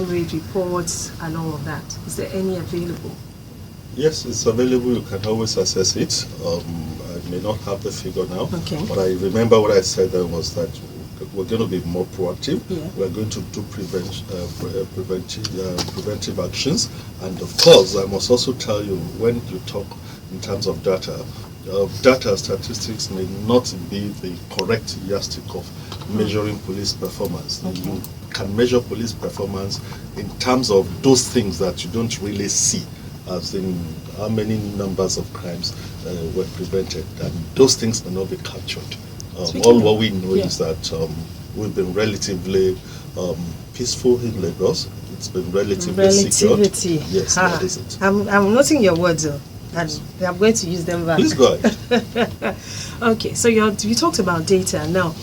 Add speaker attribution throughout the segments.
Speaker 1: crime rate reports and all of that. Is there any available?
Speaker 2: Yes, it's available. You can always access it. I may not have the figure now, but I remember what I said there was that we're going to be more proactive.
Speaker 1: Yeah.
Speaker 2: We're going to do preventive actions. And of course, I must also tell you, when you talk in terms of data statistics may not be the correct yardstick of measuring police performance. You can measure police performance in terms of those things that you don't really see, as in how many numbers of crimes were prevented, and those things may not be captured. All what we know is that we've been relatively peaceful in Lagos. It's been relatively secured. Yes, that is it.
Speaker 1: I'm noting your words, though, and I'm going to use them back.
Speaker 2: Please go ahead.
Speaker 1: Okay, so you talked about data. Now,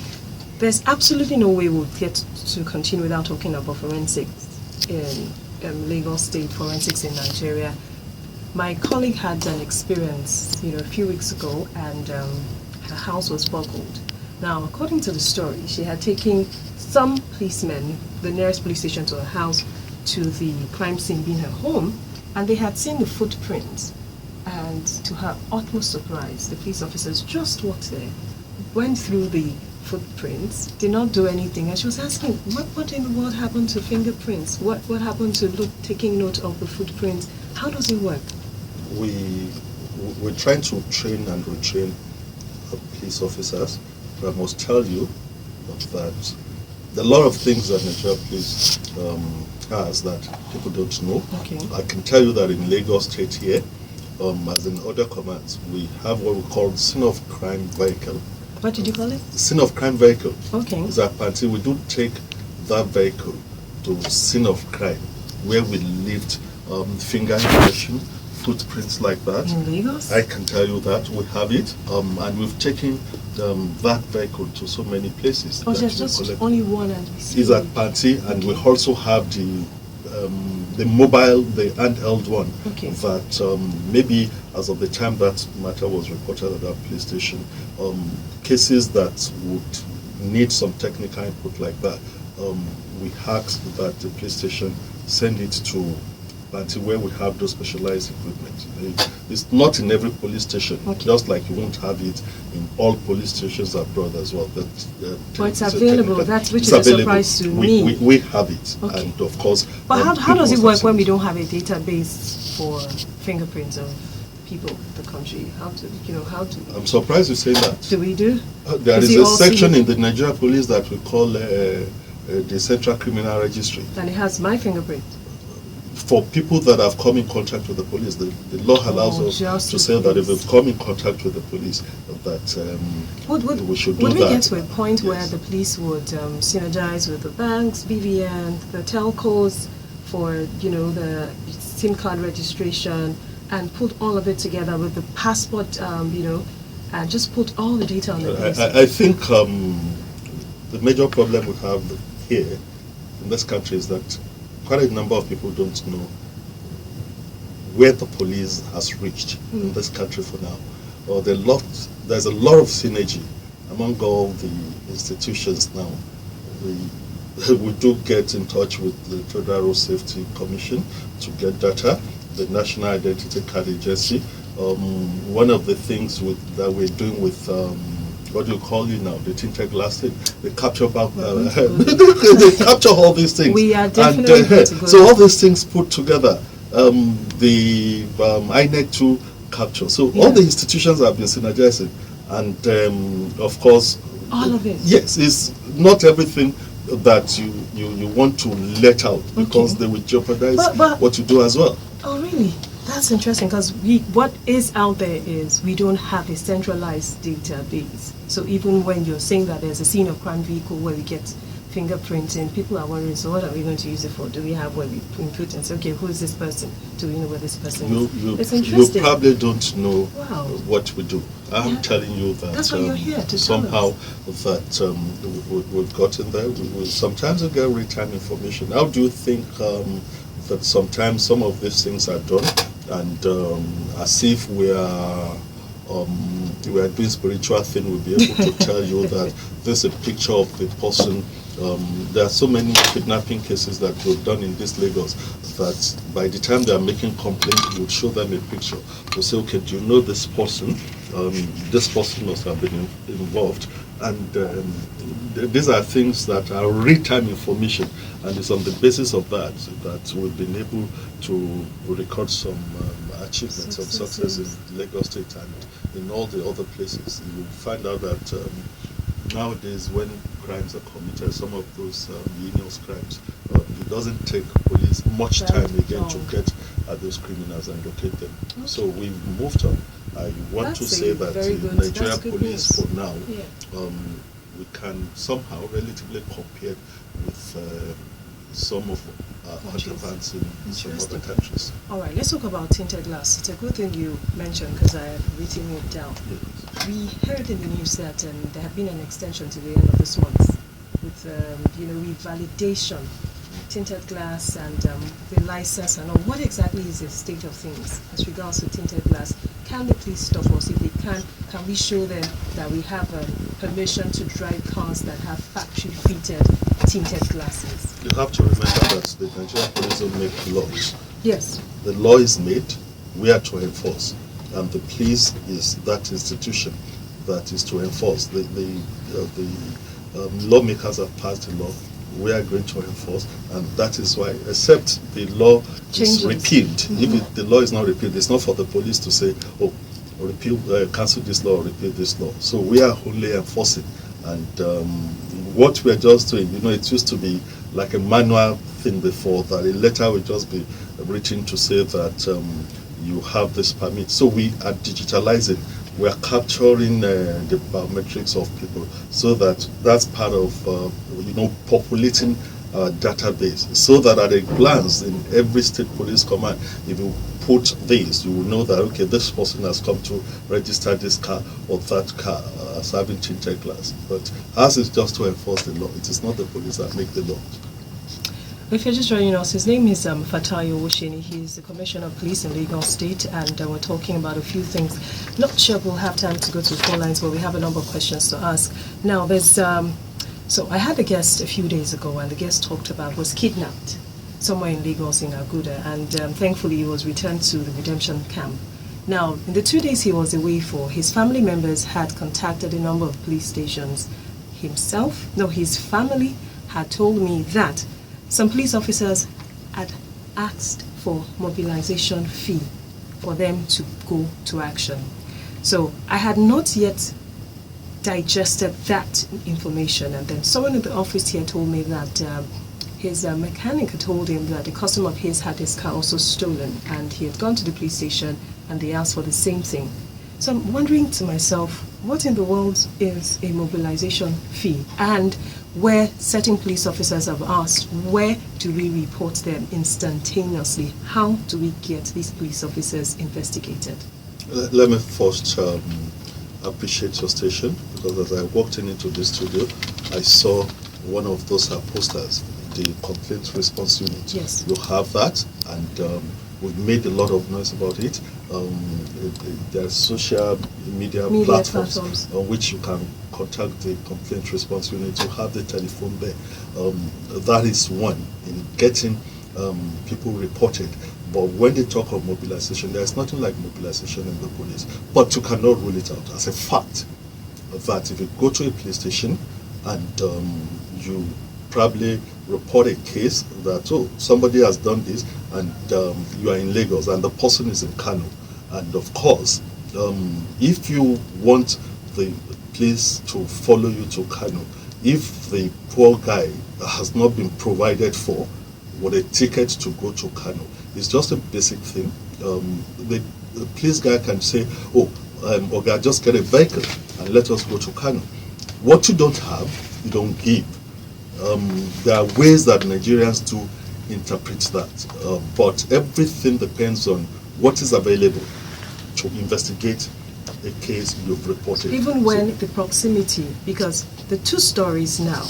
Speaker 1: there's absolutely no way we'll get to continue without talking about forensics in Lagos State, forensics in Nigeria. My colleague had an experience, a few weeks ago, and her house was burgled. Now, according to the story, she had taken some policemen, the nearest police station to her house, to the crime scene being her home, and they had seen the footprints. And to her utmost surprise, the police officers just walked there, went through the footprints, did not do anything, and she was asking, what in the world happened to fingerprints? What happened to taking note of the footprints? How does it work?
Speaker 2: We're trying to train and retrain police officers, but I must tell you that there are a lot of things that Nigeria Police has that people don't know. I can tell you that in Lagos State here, as in other commands, we have what we call scene of crime vehicle.
Speaker 1: What did you call it?
Speaker 2: Scene of crime vehicle.
Speaker 1: Okay.
Speaker 2: Is that party we do take that vehicle to scene of crime where we lift finger impression, footprints like that.
Speaker 1: In Lagos?
Speaker 2: I can tell you that we have it, and we've taken that vehicle to so many places.
Speaker 1: Oh, there's just only one and we see.
Speaker 2: Is at Panti, and we also have the mobile, the handheld one.
Speaker 1: Okay.
Speaker 2: That maybe as of the time that matter was reported at that police station, cases that would need some technical input like that, we asked that the police station send it to Panti where we have those specialized equipment. It's not in every police station, just like you won't have it in all police stations abroad as well. But
Speaker 1: it's available. That's which is a surprise to me.
Speaker 2: We have it, and of course.
Speaker 1: But how does it work when we don't have a database for fingerprints of people in the country? How do?
Speaker 2: I'm surprised you say that.
Speaker 1: Do we do?
Speaker 2: There is a section in the Nigeria Police that we call the Central Criminal Registry,
Speaker 1: and it has my fingerprint.
Speaker 2: For people that have come in contact with the police, the law allows us to say that if we've come in contact with the police, that we should do that.
Speaker 1: Would we get to a point where the police would synergize with the banks, BVN, the telcos for the SIM card registration, and put all of it together with the passport, and just put all the data on the police?
Speaker 2: I think the major problem we have here in this country is that quite a number of people don't know where the police has reached in this country for now. There's a lot of synergy among all the institutions now. We do get in touch with the Federal Road Safety Commission to get data, the National Identity Card Agency. One of the things that we're doing with what do you call it now? The tinted glass thing. They capture back. They capture all these things.
Speaker 1: We are definitely going to go.
Speaker 2: So all these things put together, the INEC too capture. So all the institutions have been synergizing, and of course,
Speaker 1: all of it.
Speaker 2: Yes, it's not everything that you want to let out because they will jeopardize what you do as well.
Speaker 1: Oh, really? That's interesting because what is out there is we don't have a centralized database. So even when you're saying that there's a scene of crime vehicle where we get fingerprinting, people are wondering, so what are we going to use it for? Do we have where we input and say, okay, who is this person? Do we know where this person is? It's interesting.
Speaker 2: You probably don't know what we do. I'm telling you that
Speaker 1: that's why you're here, to
Speaker 2: somehow that we've gotten there. We sometimes we get real-time information. How do you think that sometimes some of these things are done and as if we are doing spiritual thing, we'll be able to tell you that there's a picture of the person There are so many kidnapping cases that we've done in this Lagos that by the time they are making complaints, you would show them a picture. You say, okay, do you know this person? This person must have been involved. And these are things that are real-time information, and it's on the basis of that that we've been able to record some achievements, some success in Lagos State and in all the other places. You will find out that nowadays, when crimes are committed, some of those heinous crimes, it doesn't take police much time again to get at those criminals and locate them. Okay. So we've moved on. I want to say that the Nigerian police, for now, we can somehow relatively compare with some of our counterparts in some other countries.
Speaker 1: All right, let's talk about tinted glass. It's a good thing you mentioned because I have written it down. Yes. We heard in the news that there had been an extension to the end of this month with revalidation, tinted glass and the license and all. What exactly is the state of things as regards to tinted glass? Can they please stop us? If they can we show them that we have permission to drive cars that have factory-fitted tinted glasses?
Speaker 2: You have to remember that the Nigerian police don't make laws.
Speaker 1: Yes.
Speaker 2: The law is made, we are to enforce, and the police is that institution that is to enforce. The lawmakers have passed the law, we are going to enforce, and that is why, except the law is repealed. If the law is not repealed, it's not for the police to say, oh, repeal, cancel this law, or repeal this law. So we are only enforcing, and what we are just doing, it used to be like a manual thing before, that a letter will just be written to say that you have this permit. So we are digitalizing. We are capturing the biometrics of people, so that's part of populating our database, so that at a glance in every state police command, if you put this, you will know that okay, this person has come to register this car or that car as having tinted glass. But ours is just to enforce the law. It is not the police that make the law.
Speaker 1: If you're just joining us, his name is Fatai Owoseni. He's the Commissioner of Police in Lagos State, and we're talking about a few things. Not sure we'll have time to go to the phone lines, but we have a number of questions to ask. Now, there's so I had a guest a few days ago, and the guest talked about was kidnapped somewhere in Lagos in Aguda, and thankfully he was returned to the redemption camp. Now, in the 2 days he was away for, his family members had contacted a number of police stations. His family had told me that some police officers had asked for mobilization fee for them to go to action. So I had not yet digested that information, and then someone in the office here told me that his mechanic had told him that a customer of his had his car also stolen, and he had gone to the police station and they asked for the same thing. So I'm wondering to myself, what in the world is a mobilization fee? And where certain police officers have asked, where do we report them instantaneously? How do we get these police officers investigated?
Speaker 2: Let me first appreciate your station, because as I walked into the studio, I saw one of those posters, the complaint response unit.
Speaker 1: Yes.
Speaker 2: You have that, and we've made a lot of noise about it. There are social media platforms on which you can contact the complaint response unit. You have the telephone there. That is one in getting people reported. But when they talk of mobilization, there is nothing like mobilization in the police. But you cannot rule it out as a fact that if you go to a police station and you probably report a case that, oh, somebody has done this, and you are in Lagos and the person is in Kano, and of course, if you want the police to follow you to Kano, if the poor guy has not been provided for with a ticket to go to Kano, it's just a basic thing. The police guy can say, oh, okay, just get a vehicle and let us go to Kano. What you don't have, you don't give. There are ways that Nigerians do interpret that, but everything depends on what is available to investigate a case you've reported.
Speaker 1: Even when the proximity, because the two stories now,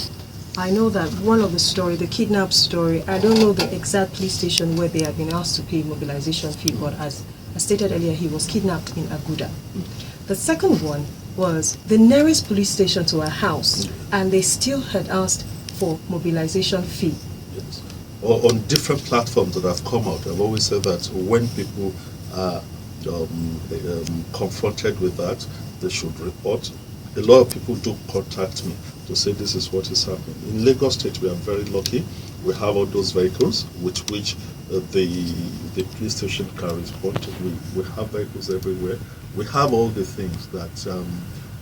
Speaker 1: I know that one of the story, the kidnap story, I don't know the exact police station where they have been asked to pay mobilization fee, but as I stated earlier, he was kidnapped in Aguda. The second one was the nearest police station to our house, and they still had asked for mobilization fee.
Speaker 2: Yes. Or on different platforms that have come out, I've always said that when people are confronted with that, they should report. A lot of people do contact me to say this is what is happening. In Lagos State, we are very lucky. We have all those vehicles with which the police station can respond. We have vehicles everywhere. We have all the things that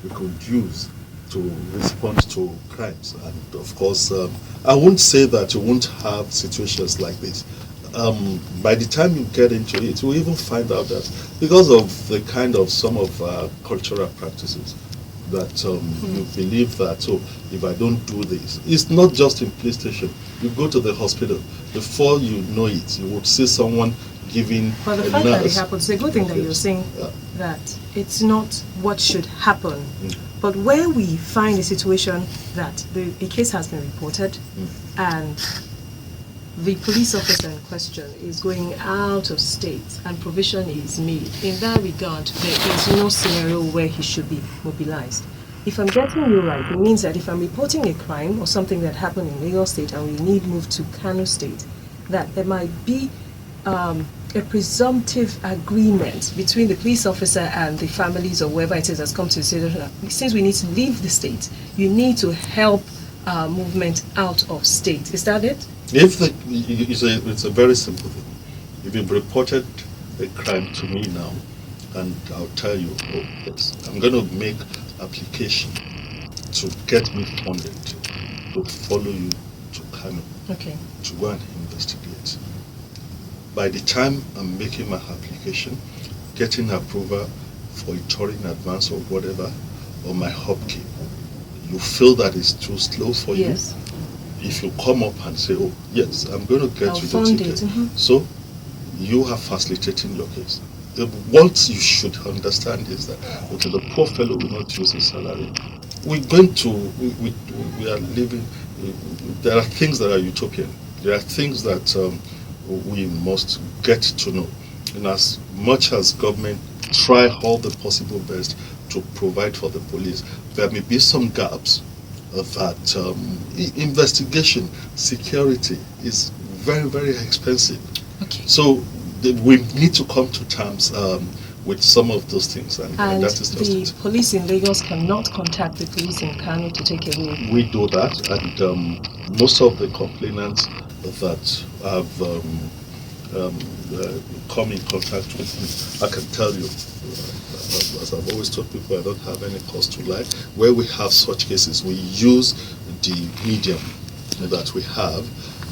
Speaker 2: we could use to respond to crimes. And of course, I won't say that you won't have situations like this. By the time you get into it, you even find out that because of the kind of some of cultural practices, that you believe that, so if I don't do this, it's not just in police station. You go to the hospital, before you know it, you would see someone giving
Speaker 1: But the fact that it happens, it's a good thing that you're saying that it's not what should happen. But where we find a situation that a case has been reported and the police officer in question is going out of state and provision is made, in that regard, there is no scenario where he should be mobilized. If I'm getting you right, it means that if I'm reporting a crime or something that happened in Lagos State and we need moved to Kano State, that there might be a presumptive agreement between the police officer and the families or whoever it is that's come to the state. Since we need to leave the state, you need to help movement out of state. Is that it?
Speaker 2: It's a very simple thing. If you've reported a crime to me now, and I'll tell you, oh yes, I'm going to make application to get me funded to follow you to Kano, to go and investigate. By the time I'm making my application, getting approval for a tour in advance or whatever, or my upkeep, you feel that it's too slow for you. If you come up and say, oh, yes, I'm going to get you the ticket. So you are facilitating your case. What you should understand is that, okay, the poor fellow will not use his salary. We are living, there are things that are utopian. There are things that we must get to know. And as much as government try all the possible best to provide for the police, there may be some gaps that investigation, security is very, very expensive. So we need to come to terms with some of those things, and that is just
Speaker 1: the police in Lagos cannot contact the police in Kano to take away.
Speaker 2: We do that, and most of the complainants that have come in contact with me, I can tell you, as I've always told people, I don't have any cause to lie. Where we have such cases, we use the medium that we have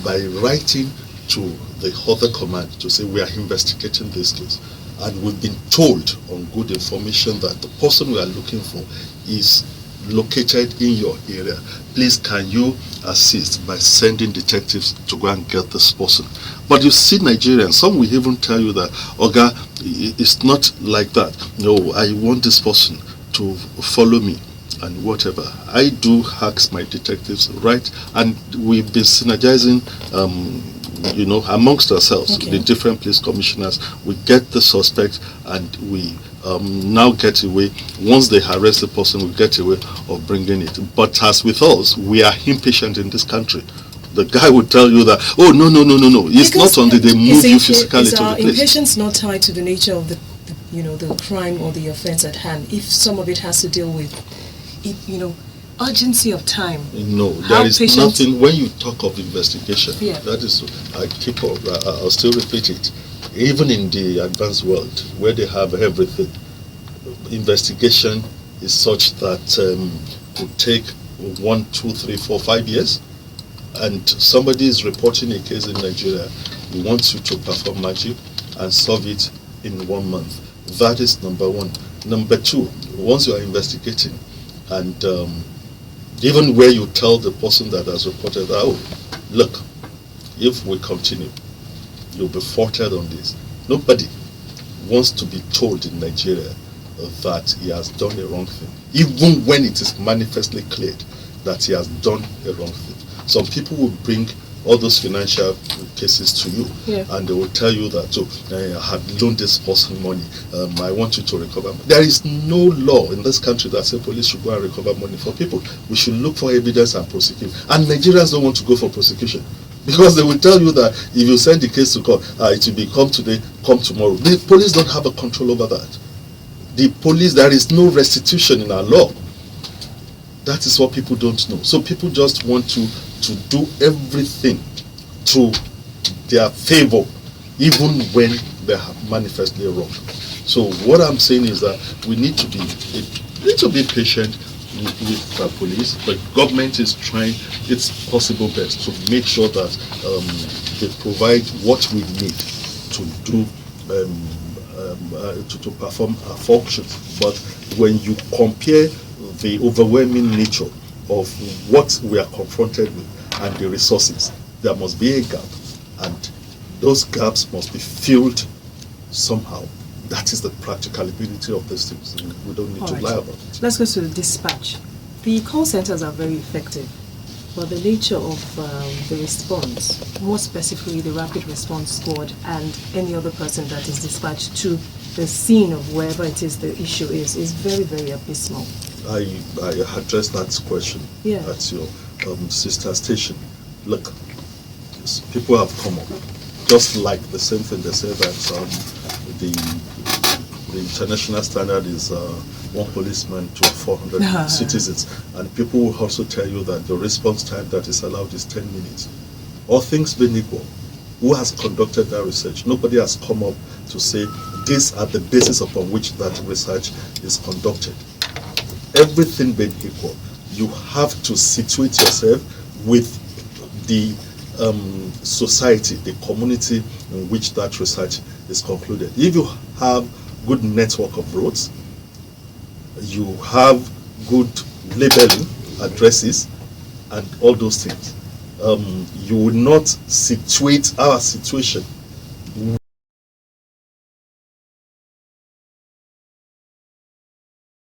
Speaker 2: by writing to the other command to say we are investigating this case. And we've been told on good information that the person we are looking for is located in your area. Please, can you assist by sending detectives to go and get this person? But you see Nigerians, some will even tell you that, Oga, it's not like that. No, I want this person to follow me and whatever. I do ask my detectives, right? And we've been synergizing amongst ourselves, the different police commissioners. We get the suspect and we now get away. Once they arrest the person, we get away of bringing it. But as with us, we are impatient in this country. The guy would tell you that, oh, no. It's because not until they move you physically to the place.
Speaker 1: Impatience not tied to the nature of the crime or the offense at hand. If some of it has to deal with, urgency of time.
Speaker 2: No, there is nothing. When you talk of investigation, that is, I'll still repeat it. Even in the advanced world, where they have everything, investigation is such that could take 1, 2, 3, 4, 5 years. And somebody is reporting a case in Nigeria, we want you to perform magic and solve it in 1 month. That is number one. Number two, once you are investigating, and even where you tell the person that has reported, oh, look, if we continue, you'll be faulted on this. Nobody wants to be told in Nigeria that he has done a wrong thing, even when it is manifestly clear that he has done a wrong thing. Some people will bring all those financial cases to you,
Speaker 1: Yeah.
Speaker 2: and they will tell you that, so I had loaned this person money, I want you to recover. There is no law in this country that says police should go and recover money for people. We should look for evidence and prosecute. And Nigerians don't want to go for prosecution, because they will tell you that if you send the case to court, it will be come today, come tomorrow. The police don't have a control over that. The police, there is no restitution in our law. That is what people don't know. So people just want to do everything to their favor, even when they are manifestly wrong. So what I'm saying is that we need to be patient with the police. The government is trying its possible best to make sure that they provide what we need to do to perform our functions. But when you compare the overwhelming nature of what we are confronted with and the resources, there must be a gap, and those gaps must be filled somehow. That is the practicability of these things. We don't need to lie about it.
Speaker 1: Let's go to the dispatch. The call centers are very effective, but the nature of the response, more specifically the rapid response squad and any other person that is dispatched to the scene of wherever it is the issue is very, very abysmal.
Speaker 2: I addressed that question at your sister station. Look, people have come up, just like the same thing they say that the international standard is one policeman to 400 citizens, and people will also tell you that the response time that is allowed is 10 minutes. All things being equal, who has conducted that research? Nobody has come up to say these are the basis upon which that research is conducted. Everything being equal, you have to situate yourself with the society, the community in which that research is concluded. If you have good network of roads, you have good labeling, addresses, and all those things, you will not situate our situation